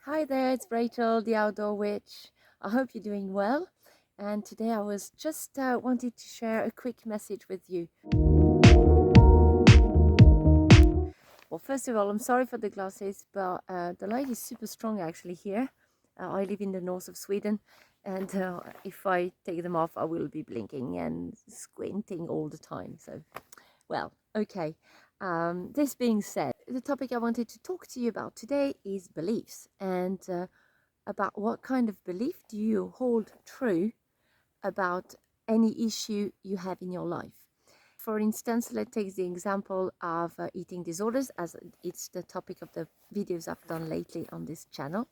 Hi there, it's Rachel, the Outdoor Witch. I hope you're doing well. And today I was just wanted to share a quick message with you. Well, first of all, I'm sorry for the glasses, but the light is super strong actually here. I live in the north of Sweden, and if I take them off, I will be blinking and squinting all the time. So, well, okay. This being said, the topic I wanted to talk to you about today is beliefs and about what kind of belief do you hold true about any issue you have in your life. For instance, let's take the example of eating disorders, as it's the topic of the videos I've done lately on this channel.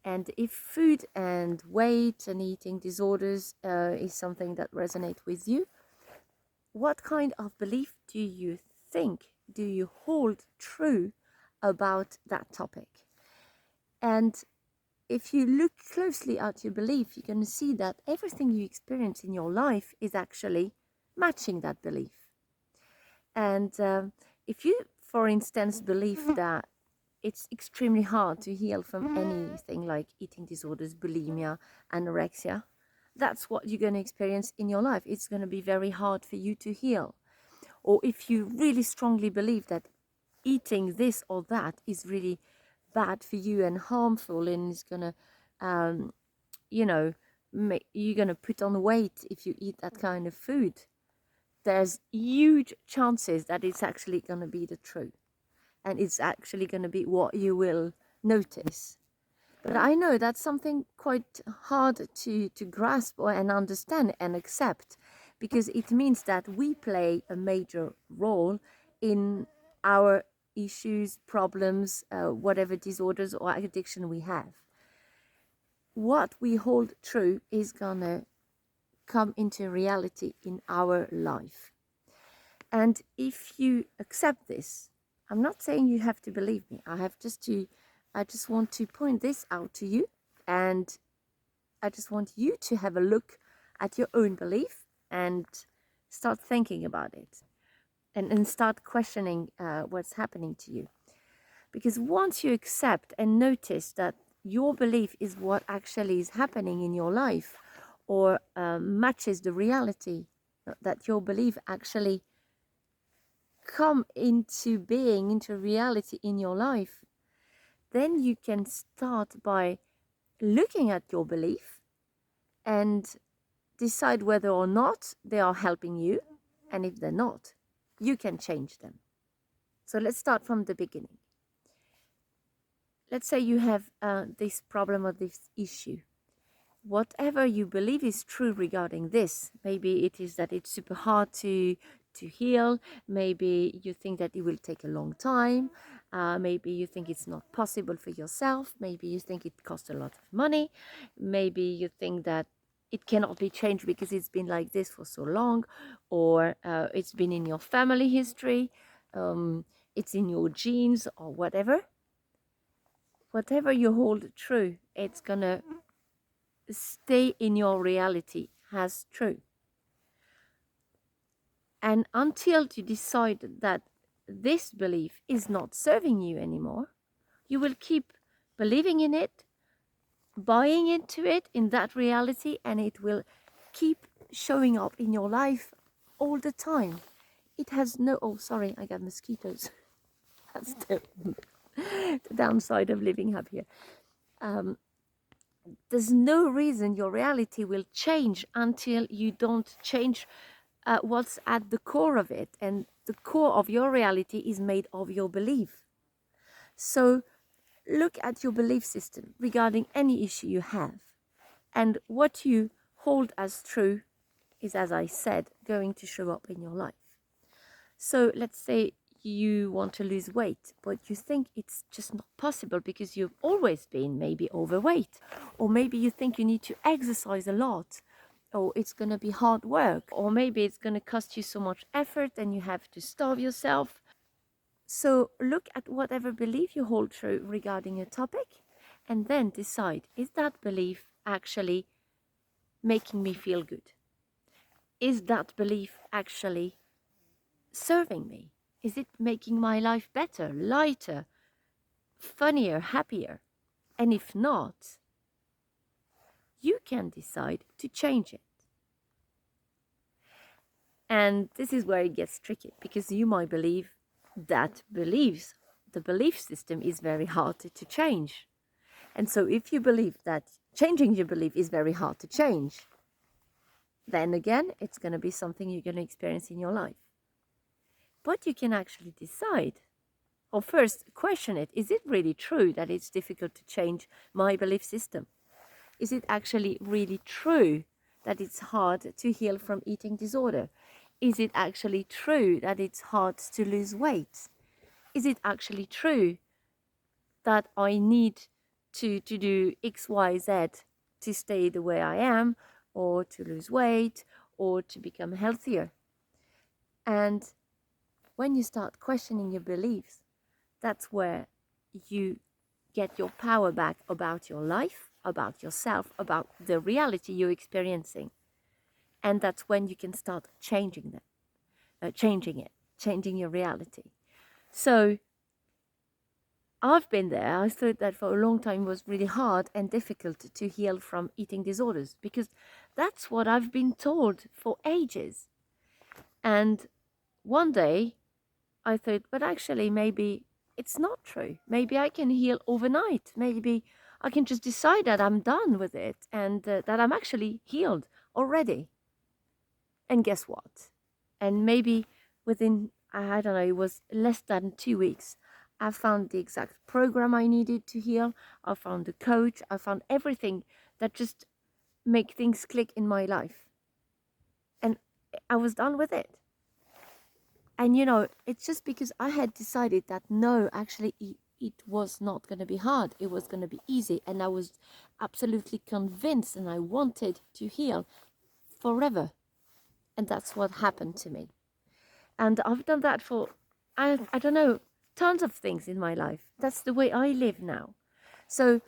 And if food and weight and eating disorders is something that resonates with you, what kind of belief do you think, do you hold true about that topic? And if you look closely at your belief, you're going to see that everything you experience in your life is actually matching that belief. And if you, for instance, believe that it's extremely hard to heal from anything like eating disorders, bulimia, anorexia, that's what you're going to experience in your life. It's going to be very hard for you to heal. Or if you really strongly believe that eating this or that is really bad for you and harmful and is going to you know, you're going to put on weight if you eat that kind of food, there's huge chances that it's actually going to be the truth. And it's actually going to be what you will notice. But I know that's something quite hard to grasp and understand and accept, because it means that we play a major role in our issues, problems, whatever disorders or addiction we have. What we hold true is gonna come into reality in our life. And if you accept this, I'm not saying you have to believe me. I just want to point this out to you, and I just want you to have a look at your own belief and start thinking about it and start questioning what's happening to you. Because once you accept and notice that your belief is what actually is happening in your life, or matches the reality, that your belief actually come into being, into reality in your life, then you can start by looking at your belief and decide whether or not they are helping you, and if they're not, you can change them. So let's start from the beginning. Let's say you have this problem or this issue. Whatever you believe is true regarding this, maybe it is that it's super hard to heal, maybe you think that it will take a long time, maybe you think it's not possible for yourself, maybe you think it costs a lot of money, maybe you think that it cannot be changed because it's been like this for so long, or it's been in your family history, it's in your genes, or whatever. Whatever you hold true, it's gonna stay in your reality as true. And until you decide that this belief is not serving you anymore, you will keep believing in it, buying into it in that reality, and it will keep showing up in your life all the time. It has no, oh, sorry, I got mosquitoes. That's the downside of living up here. There's no reason your reality will change until you don't change what's at the core of it. And the core of your reality is made of your belief. So look at your belief system regarding any issue you have. And what you hold as true is, as I said, going to show up in your life. So let's say you want to lose weight, but you think it's just not possible because you've always been maybe overweight, or maybe you think you need to exercise a lot, or it's going to be hard work, or maybe it's going to cost you so much effort and you have to starve yourself. So look at whatever belief you hold true regarding a topic, and then decide, is that belief actually making me feel good? Is that belief actually serving me? Is it making my life better, lighter, funnier, happier? And if not, you can decide to change it. And this is where it gets tricky, because you might believe that the belief system is very hard to change. And so if you believe that changing your belief is very hard to change, then again, it's going to be something you're going to experience in your life. But you can actually decide, or first question it, is it really true that it's difficult to change my belief system? Is it actually really true that it's hard to heal from eating disorder? Is it actually true that it's hard to lose weight? Is it actually true that I need to do X, Y, Z to stay the way I am, or to lose weight, or to become healthier? And when you start questioning your beliefs, that's where you get your power back about your life, about yourself, about the reality you're experiencing. And that's when you can start changing your reality. So I've been there. I thought that for a long time was really hard and difficult to heal from eating disorders, because that's what I've been told for ages. And one day I thought, but actually maybe it's not true. Maybe I can heal overnight. Maybe I can just decide that I'm done with it, and that I'm actually healed already. And guess what? And maybe within, I don't know, it was less than 2 weeks, I found the exact program I needed to heal. I found the coach. I found everything that just make things click in my life. And I was done with it. And you know, it's just because I had decided that no, actually it was not going to be hard. It was going to be easy. And I was absolutely convinced, and I wanted to heal forever. And that's what happened to me. And I've done that for, I don't know, tons of things in my life. That's the way I live now. So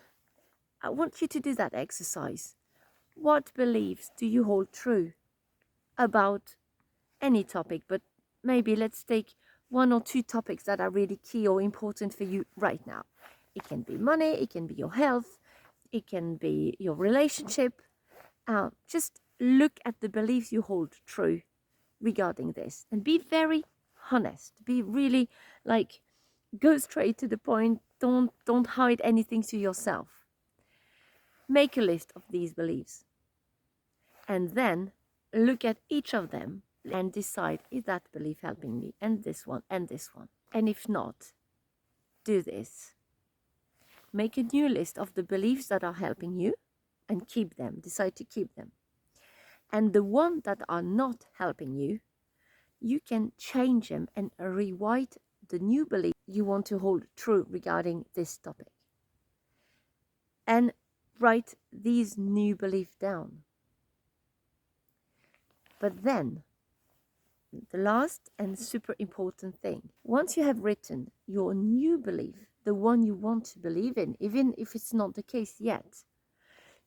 I want you to do that exercise. What beliefs do you hold true about any topic? But maybe let's take 1 or 2 topics that are really key or important for you right now. It can be money, it can be your health, it can be your relationship. Just look at the beliefs you hold true regarding this, and be very honest. Be really like, go straight to the point. Don't hide anything to yourself. Make a list of these beliefs, and then look at each of them and decide, is that belief helping me, and this one, and this one. And if not, do this. Make a new list of the beliefs that are helping you and keep them. Decide to keep them. And the ones that are not helping you, you can change them and rewrite the new belief you want to hold true regarding this topic. And write these new beliefs down. But then, the last and super important thing, once you have written your new belief, the one you want to believe in, even if it's not the case yet,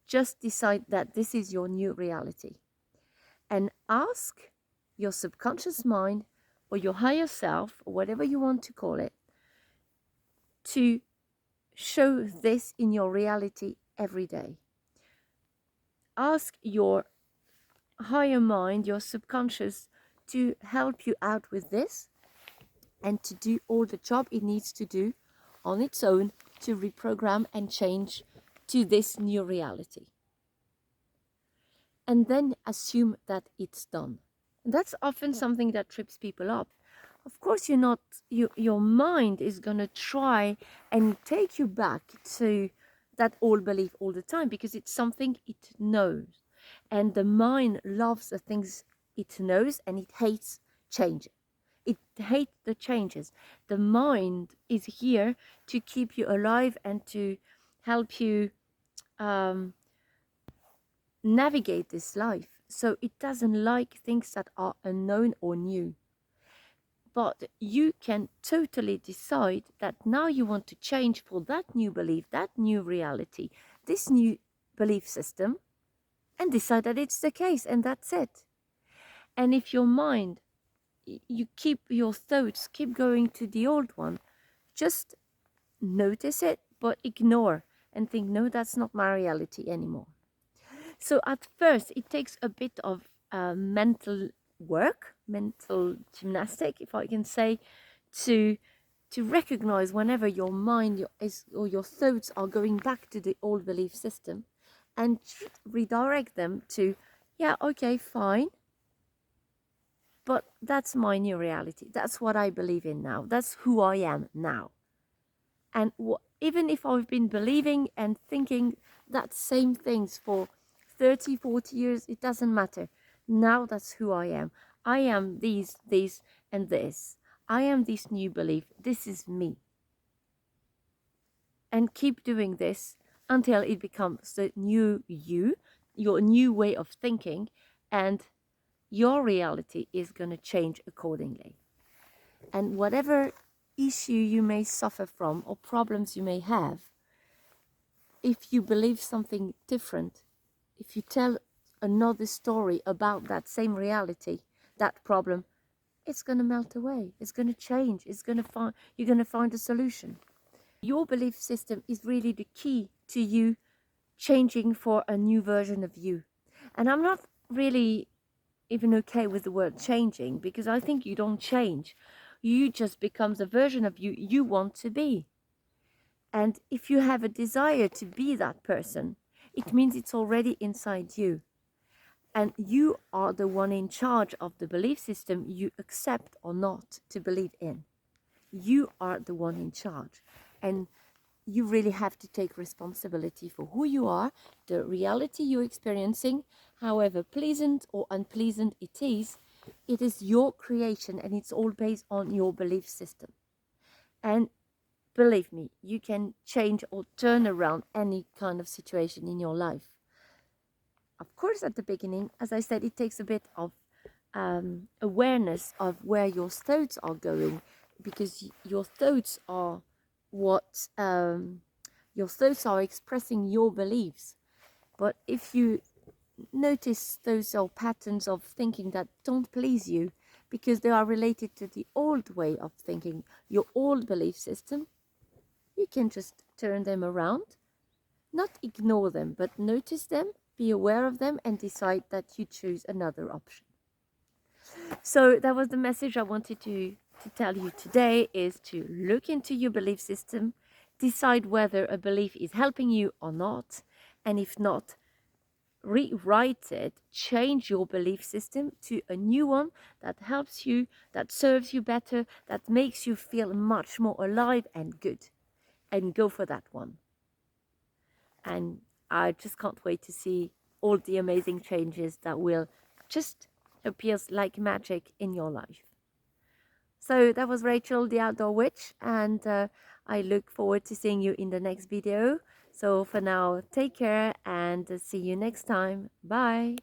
just decide that this is your new reality. And ask your subconscious mind, or your higher self, or whatever you want to call it, to show this in your reality every day. Ask your higher mind, your subconscious, to help you out with this, and to do all the job it needs to do on its own to reprogram and change to this new reality. And then assume that it's done. And that's often something that trips people up. Of course, your mind is going to try and take you back to that old belief all the time, because it's something it knows. And the mind loves the things it knows, and it hates change. It hates the changes. The mind is here to keep you alive and to help you navigate this life. So it doesn't like things that are unknown or new. But you can totally decide that now you want to change for that new belief, that new reality, this new belief system, and decide that it's the case, and that's it. And if your mind, you keep your thoughts, keep going to the old one, just notice it, but ignore and think, no, that's not my reality anymore. So at first, it takes a bit of mental work, mental gymnastic, if I can say, to recognize whenever your mind or your thoughts are going back to the old belief system, and redirect them to, yeah, okay, fine, but that's my new reality. That's what I believe in now. That's who I am now. And even if I've been believing and thinking that same things for 30, 40 years, it doesn't matter. Now that's who I am. I am these, and this. I am this new belief. This is me. And keep doing this until it becomes the new you, your new way of thinking, and your reality is going to change accordingly. And whatever issue you may suffer from or problems you may have, if you believe something different, if you tell another story about that same reality, that problem, it's going to melt away. It's going to change. You're going to find a solution. Your belief system is really the key to you changing for a new version of you. And I'm not really even okay with the word changing, because I think you don't change. You just become the version of you you want to be. And if you have a desire to be that person, it means it's already inside you. And you are the one in charge of the belief system you accept or not to believe in. You are the one in charge. And you really have to take responsibility for who you are, the reality you're experiencing, however pleasant or unpleasant it is your creation, and it's all based on your belief system. And believe me, you can change or turn around any kind of situation in your life. Of course, at the beginning, as I said, it takes a bit of awareness of where your thoughts are going, because your thoughts are your thoughts are expressing your beliefs. But if you notice those are patterns of thinking that don't please you because they are related to the old way of thinking, your old belief system, you can just turn them around, not ignore them, but notice them, be aware of them, and decide that you choose another option. So that was the message I wanted to tell you today, is to look into your belief system, decide whether a belief is helping you or not, and if not, rewrite it, change your belief system to a new one that helps you, that serves you better, that makes you feel much more alive and good, and go for that one. And I just can't wait to see all the amazing changes that will just appear like magic in your life. So that was Rachel, the Outdoor Witch, and I look forward to seeing you in the next video. So for now, take care and see you next time. Bye.